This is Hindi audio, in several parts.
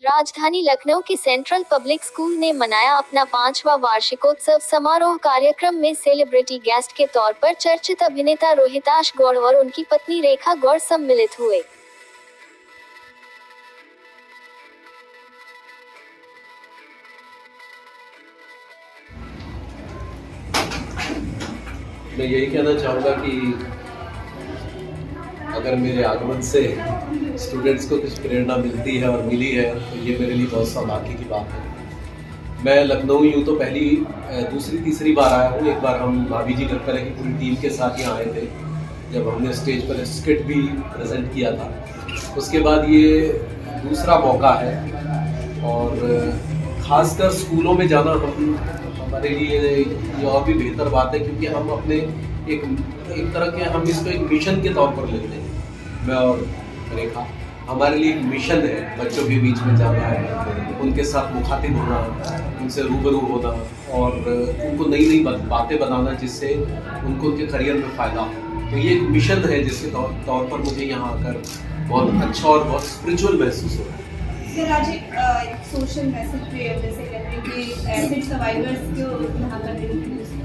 राजधानी लखनऊ के सेंट्रल पब्लिक स्कूल ने मनाया अपना 5वां वार्षिकोत्सव समारोह। कार्यक्रम में सेलिब्रिटी गेस्ट के तौर पर चर्चित अभिनेता रोहिताश गौड़ और उनकी पत्नी रेखा गौड़ सम्मिलित हुए। मैं यही कहना चाहूँगा कि अगर मेरे आगमन से स्टूडेंट्स को कुछ प्रेरणा मिलती है और मिली है तो ये मेरे लिए बहुत सौभाग्य की बात है। मैं लखनऊ यूँ तो पहली दूसरी तीसरी बार आया हूँ। एक बार हम भाभी जी घर की पूरी टीम के साथ यहाँ आए थे जब हमने स्टेज पर स्किट भी प्रेजेंट किया था। उसके बाद ये दूसरा मौका है और ख़ासकर स्कूलों में जाना हमारे लिए ये और भी बेहतर बात है, क्योंकि हम अपने एक तरह के हम इसको एक मिशन के तौर पर लेते हैं। मैं और रेखा, हमारे लिए एक मिशन है बच्चों के बीच में जाना है, उनके साथ मुखातिब होना, उनसे रूबरू होना और उनको नई नई बातें बताना जिससे उनको उनके करियर में फ़ायदा हो। तो ये एक मिशन है जिसके तौर पर मुझे यहाँ आकर बहुत अच्छा और बहुत स्पिरिचुअल महसूस हो रहा है। सर, आज एक सोशल मैसेज पे जैसे कहते हैं कि एसिड सर्वाइवर्स को यहाँ पर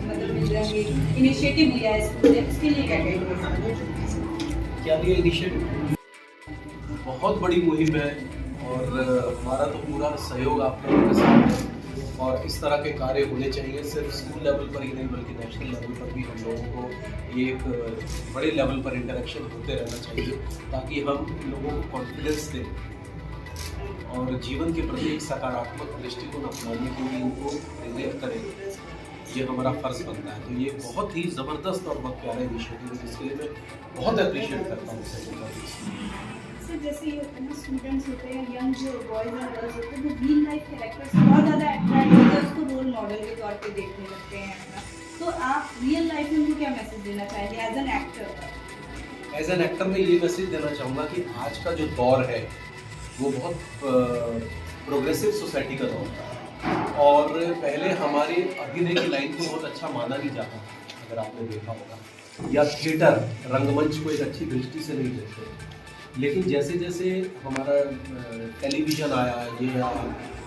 मतलब मिल जाएंगे, इनिशिएटिव लिया है स्कूल ने, उसके लिए क्या कहेंगे? क्या लिया इनिशिएटिव? बहुत बड़ी मुहिम है और हमारा तो पूरा सहयोग आप लोगों के साथ है और इस तरह के कार्य होने चाहिए। सिर्फ स्कूल लेवल पर ही नहीं बल्कि नेशनल लेवल पर भी हम लोगों को ये एक बड़े लेवल पर इंटरेक्शन होते रहना चाहिए ताकि हम लोगों को कॉन्फिडेंस दें और जीवन के प्रति एक सकारात्मक दृष्टिकोण अपनाने के लिए उनको प्रेरित करें। ये हमारा फ़र्ज़ बनता है। तो ये बहुत ही ज़बरदस्त और बहुत प्यारा इनिशिएटिव है जिसके लिए मैं बहुत अप्रिशिएट करता हूँ। सर, जैसे ये होता है ना, स्टूडेंट्स होते हैं, यंग जो बॉयज़ एंड गर्ल्स होते हैं, वो रियल लाइफ कैरेक्टर्स बहुत ज़्यादा अट्रैक्ट होते हैं, उसको रोल मॉडल के तौर पे देखने लगते हैं अपना। तो आप रियल लाइफ में उनको क्या मैसेज देना चाहेंगे as an actor? As an actor मैं ये मैसेज देना चाहूँगा कि आज का जो दौर है वो बहुत प्रोग्रेसिव सोसाइटी का दौर है और पहले हमारे अभिनय की लाइन को बहुत अच्छा माना नहीं जाता, अगर आपने देखा होगा, या थिएटर रंगमंच को एक अच्छी दृष्टि से नहीं देखते। लेकिन जैसे जैसे हमारा टेलीविज़न आया, ये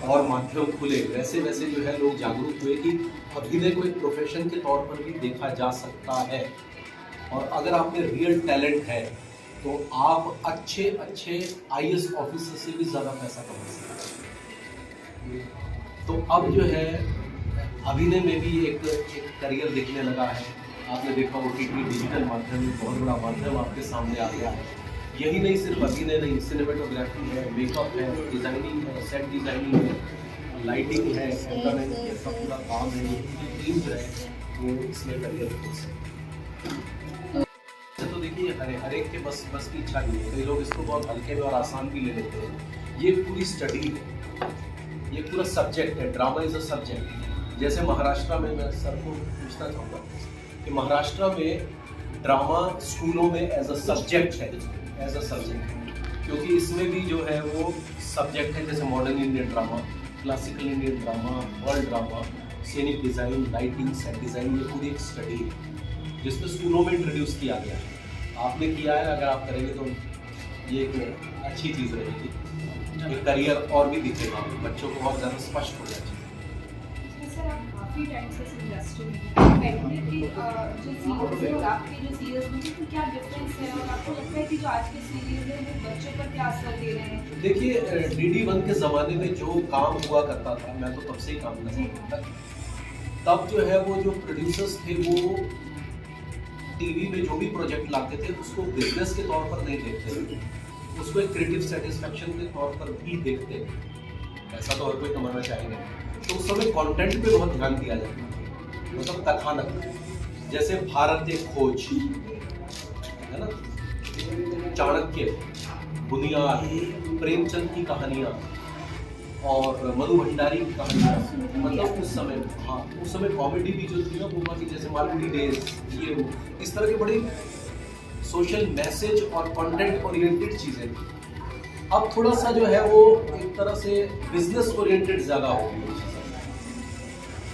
और माध्यम खुले, वैसे वैसे जो है लोग जागरूक हुए कि अभिनय को एक प्रोफेशन के तौर पर भी देखा जा सकता है और अगर आप में रियल टैलेंट है तो आप अच्छे IAS ऑफिसर से भी ज़्यादा पैसा कमा सकते हैं। तो अब जो है अभिनय में भी एक करियर दिखने लगा है। आपने देखा OTT डिजिटल माध्यम में बहुत बड़ा माध्यम आपके सामने आ गया है। यही नहीं, सिर्फ अभिनय नहीं, सिनेमेटोग्राफी है, मेकअप है, डिज़ाइनिंग है, सेट डिज़ाइनिंग है, लाइटिंग है, कैमरामैन के सब पूरा काम है, टीम जो है वो इसमें करियर हो सकती है। तो देखिए हर एक के बस की इच्छा नहीं है। कई लोग इसको बहुत हल्के में और आसान भी ले लेते हैं। ये पूरी स्टडी है, ये पूरा सब्जेक्ट है। Drama is a subject. जैसे महाराष्ट्र में, मैं सर को पूछना चाहूँगा कि महाराष्ट्र में ड्रामा स्कूलों में एज अ सब्जेक्ट है, एज अ सब्जेक्ट, क्योंकि इसमें भी जो है वो सब्जेक्ट है जैसे modern Indian drama, classical Indian drama, world drama, scenic design, lighting, set design, ये पूरी एक स्टडी है जिसको स्कूलों में इंट्रोड्यूस किया गया है। आपने किया है, अगर आप करेंगे तो ये एक अच्छी चीज़ रहेगी। ये करियर और भी दिखेगा, बच्चों को बहुत ज़्यादा स्पष्ट हो जाए। सर, आप काफ़ी टाइम से इस इंडस्ट्री में पहले की जो सीरीज है और आपके जो सीरीज में तो क्या डिफरेंस है और आपको लगता है कि जो आज के सीरीज है वो बच्चों पर क्या असर दे रहे हैं? देखिए, DD1 के ज़माने में जो काम हुआ करता था, मैं तो तब से ही काम कर रहा था, तब जो है वो जो प्रोड्यूसर्स थे वो टीवी में जो भी प्रोजेक्ट लाते थे उसको बिजनेस के तौर पर नहीं देखते थे, उसको एक क्रिएटिव सेटिस्फैक्शन के तौर पर भी देखते थे। ऐसा तो हर कोई कमाना चाहेगा, तो उस समय कंटेंट पे बहुत ध्यान दिया जाता था, मतलब कथानक। जैसे भारत एक खोज है ना, चाणक्य, बुनियाद, प्रेमचंद की कहानियाँ और मधु भंडारी की कहानियाँ, मतलब उस समय कॉमेडी भी जो थी ना वो की, जैसे मालगुडी डेज, ये वो इस तरह के बड़े सोशल मैसेज और कंटेंट ओरिएंटेड चीज़ें थी। अब थोड़ा सा जो है वो एक तरह से बिजनेस ओरिएंटेड ज़्यादा हो गई।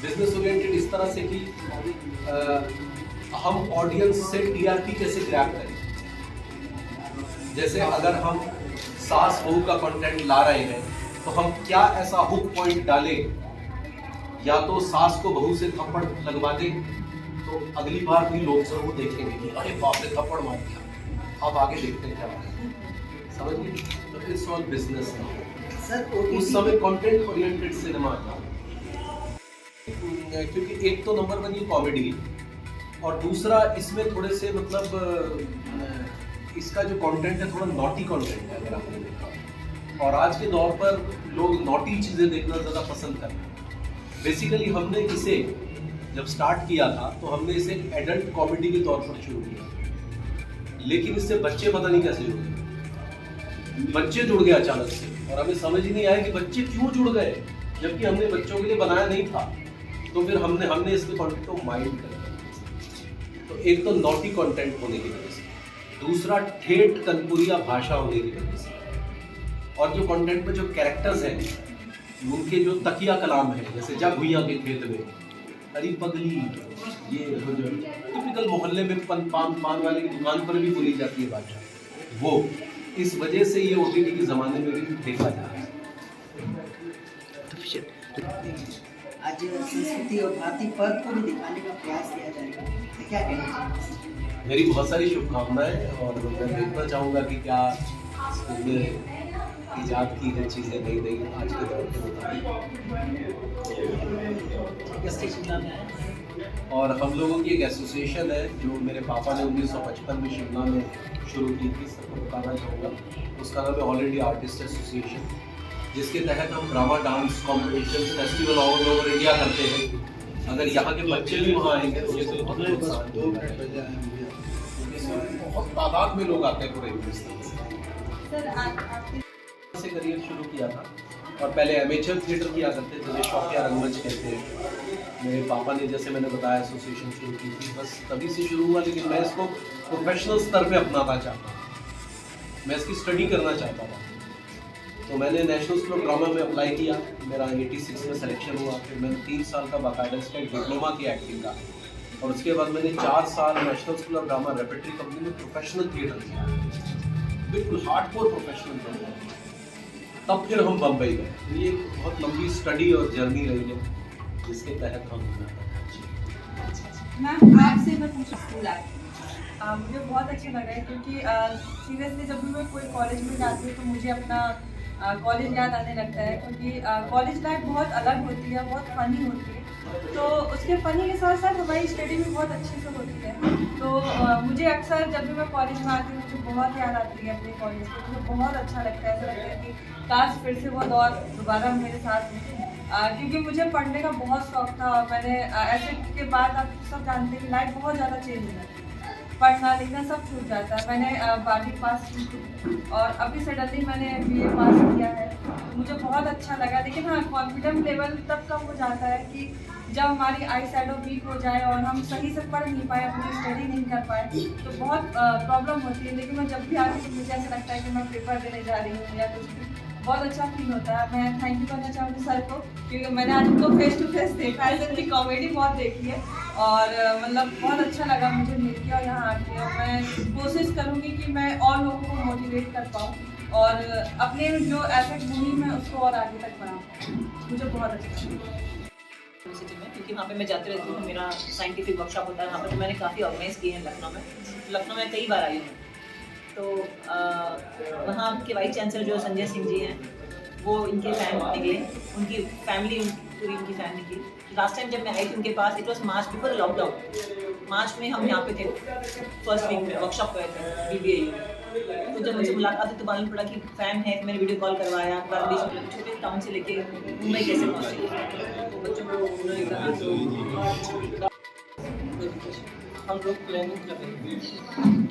बिजनेस ओरिएंटेड इस तरह से कि हम ऑडियंस से TRP कैसे ग्रैब करें। जैसे अगर हम सास बहू का कंटेंट ला रहे हैं तो हम क्या ऐसा हुक पॉइंट डालें, या तो सास को बहू से थप्पड़ लगवा दें, तो अगली बार भी लोग जरूर देखेंगे कि अरे बाप रे थप्पड़ मार दिया, अब आगे देखते हैं क्या होगा। समझ गए? तो इट्स ऑल बिजनेस सर उस समय कंटेंट ओरिएंटेड सिनेमा था, क्योंकि एक तो नंबर 1 ये कॉमेडी है, और दूसरा इसमें थोड़े से मतलब इसका जो कंटेंट है थोड़ा नॉटी कंटेंट है, अगर आपने देखा। और आज के दौर पर लोग नॉटी चीज़ें देखना ज़्यादा पसंद करते हैं। बेसिकली हमने इसे जब स्टार्ट किया था तो हमने इसे एडल्ट कॉमेडी के तौर पर शुरू किया, लेकिन इससे बच्चे पता नहीं कैसे जुड़ गए। बच्चे जुड़ गए अचानक से, और हमें समझ ही नहीं आया कि बच्चे क्यों जुड़ गए, जबकि हमने बच्चों के लिए बनाया नहीं था। तो फिर हमने इसके कंटेंट को माइंड कर दिया। तो एक तो नॉटी कंटेंट होने की वजह से, दूसरा ठेठ कनपुरिया भाषा होने की वजह से, और जो कंटेंट में जो कैरेक्टर्स हैं उनके जो तकिया कलाम है, जैसे जा भुइया के खेत में, अरे पगली, ये जो टिपिकल मोहल्ले में पान वाले की दुकान पर भी बोली जाती है भाषा, वो इस वजह से ये ओटीटी के ज़माने में भी देखा जा रहा है। आज संस्कृति और भारतीय पर्व को भी दिखाने का प्रयास किया जाएगा, तो क्या कहना चाहिए? मेरी बहुत सारी शुभकामनाएं, और मैं देखना चाहूँगा कि क्या इसमें ईजाद की गई चीज़ें नई नई आज के दौर के मुताबिक। और हम लोगों की एक एसोसिएशन है जो मेरे पापा ने 1955 में शिमला में शुरू की थी, सबको बताना चाहूँगा। उसका नाम है ऑल इंडिया आर्टिस्ट एसोसिएशन, जिसके तहत हम drama dance competition festival all over India करते हैं। अगर यहाँ के बच्चे भी वहाँ आएंगे तो ये बहुत तादाद में लोग आते हैं पूरे हिंदुस्तान से। से करियर शुरू किया था, और पहले एमेचर थिएटर किया करते थे, जिसे शौकिया रंगमंच कहते हैं। मेरे पापा ने, जैसे मैंने बताया, एसोसिएशन शुरू की थी, बस तभी से शुरू हुआ। लेकिन मैं इसको प्रोफेशनल स्तर पे अपनाना चाहता था, मैं इसकी स्टडी करना चाहता था। तो मैंने नेशनल स्कूल ऑफ ड्रामा में अप्लाई किया, मेरा 86 में सिलेक्शन हुआ। फिर मैंने 3 साल का बाकायदा इसका एक डिप्लोमा किया एक्टिंग का, और उसके बाद मैंने 4 साल national school of drama repertory company में प्रोफेशनल थिएटर किया, बिल्कुल हार्डकोर प्रोफेशनल थिएटर। तब फिर हम बम्बई गए। ये बहुत लंबी स्टडी और जर्नी रही है, जिसके तहत हम मैम आपसे मैं पूछा स्कूल लाइफ मुझे बहुत अच्छा लगा है, क्योंकि सीरियसली जब भी मैं कोई कॉलेज में जाती हूँ तो मुझे अपना कॉलेज याद आने लगता है, क्योंकि कॉलेज लाइफ बहुत अलग होती है, बहुत फ़नी होती है। तो उसके फ़नी के साथ साथ हमारी स्टडी भी बहुत अच्छे से होती है। तो मुझे अक्सर जब भी मैं कॉलेज में आती हूँ मुझे बहुत याद आती है अपने कॉलेज की। मुझे बहुत अच्छा लगता है, ऐसा लगता है कि काश फिर से वो दौर दोबारा मेरे साथ हो, क्योंकि मुझे पढ़ने का बहुत शौक था। और मैंने ऐसे के बाद आप सब जानते हैं कि लाइफ बहुत ज़्यादा चेंज हो जाती है, पढ़ना लिखना सब छूट जाता है। मैंने 12वीं पास की थी, और अभी सडनली मैंने BA पास किया है। तो मुझे बहुत अच्छा लगा, लेकिन हाँ कॉन्फिडेंस लेवल तब कम हो जाता है कि जब हमारी आई शैडो वीक हो जाए और हम सही से पढ़ नहीं पाए, अपनी स्टडी नहीं कर पाए, तो बहुत प्रॉब्लम होती है। लेकिन मैं जब भी आती हूँ तो मुझे ऐसा लगता है कि मैं पेपर देने जा रही हूँ या कुछ भी, बहुत अच्छा फील होता है। मैं थैंक यू करना चाहूँगी सर को, क्योंकि मैंने आज उनको फेस टू फेस देखा है, उनकी कॉमेडी बहुत देखी है, और मतलब बहुत अच्छा लगा मुझे मिल के और यहाँ आके। और मैं कोशिश करूँगी कि मैं और लोगों को मोटिवेट कर पाऊँ, और अपने जो ऐसे मुहिम है उसको और आगे तक बढ़ाऊँ। मुझे बहुत अच्छा लगा यूनिवर्सिटी में, क्योंकि वहाँ पे मैं जाती रहती हूँ, मेरा साइंटिफिक वर्कशॉप होता है वहाँ पे। तो मैंने काफ़ी ऑर्गेनाइज किए हैं लखनऊ में। लखनऊ में कई बार आई हूँ। तो वहाँ के वाइस चांसलर जो संजय सिंह जी हैं, वो इनके फैन निकले, उनकी फैमिली पूरी उनकी फैमिली की। लास्ट टाइम जब मैं आई थी उनके पास, it was March before lockdown. March में हम यहाँ पे थे, फर्स्ट वीक में वर्कशॉप गए थे BBAU में। तो जब मुझे मुलाकात हुई तो मालूम पड़ा कि फ़ैन है, तो मैंने वीडियो कॉल करवाया। छोटे टाउन से लेके मुंबई कैसे पहुँचे, तो बच्चों को उन्होंने कहा। हम लोग प्लानिंग कर रहे हैं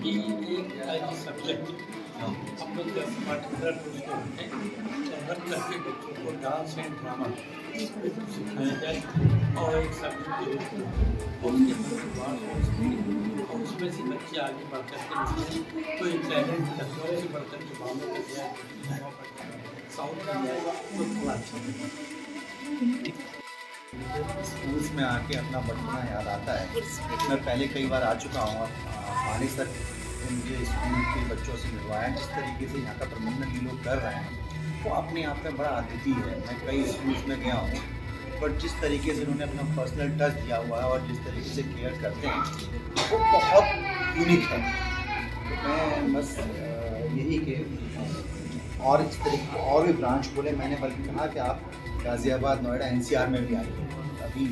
कि एक ऐसा सब्जेक्ट हम लोग 10 पार्टिकुलर उसको हर करके बच्चों को डांस एंड ड्रामा सिखाया जाए, और एक सब्जेक्ट उसमें से बच्चे आगे बढ़ करके कोई टैलेंट लखनऊ से बढ़ करके बॉम्बे तक जाए, साउथ में जाए तो थोड़ा अच्छा। स्कूल्स में आके अपना बचपना याद आता है। मैं पहले कई बार आ चुका हूँ, और मानी सर मुझे स्कूल के बच्चों से मिलवाया, जिस तरीके से यहाँ का प्रबंधन ये लोग कर रहे हैं वो अपने आप में बड़ा अद्वितीय है। मैं कई स्कूल्स में गया हूँ, बट जिस तरीके से उन्होंने अपना पर्सनल टच दिया हुआ है और जिस तरीके से केयर करते हैं वो बहुत यूनिक है। तो मैं बस यही कि और इस तरीके के और भी ब्रांच खोले। मैंने बल्कि कहा कि आप गाज़ियाबाद, नोएडा, एनसीआर में भी आइए। अभी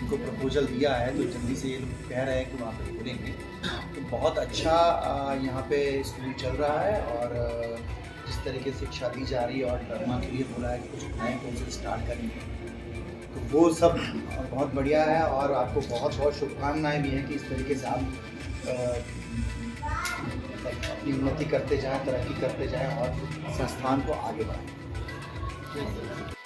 उनको प्रपोजल दिया है तो जल्दी से ये लोग कह रहे हैं कि वहाँ पे खोलेंगे। तो बहुत अच्छा यहाँ पे स्कूल चल रहा है और जिस तरीके से शिक्षा दी जा रही है और डरमा के लिए बोला है कि कुछ नए कोर्सेज स्टार्ट करेंगे, तो वो सब बहुत बढ़िया है। और आपको बहुत बहुत शुभकामनाएं भी हैं कि इस तरीके से आप अपनी उन्नति करते जाएं, तरक्की करते जाएं और संस्थान को आगे बढ़ाएं।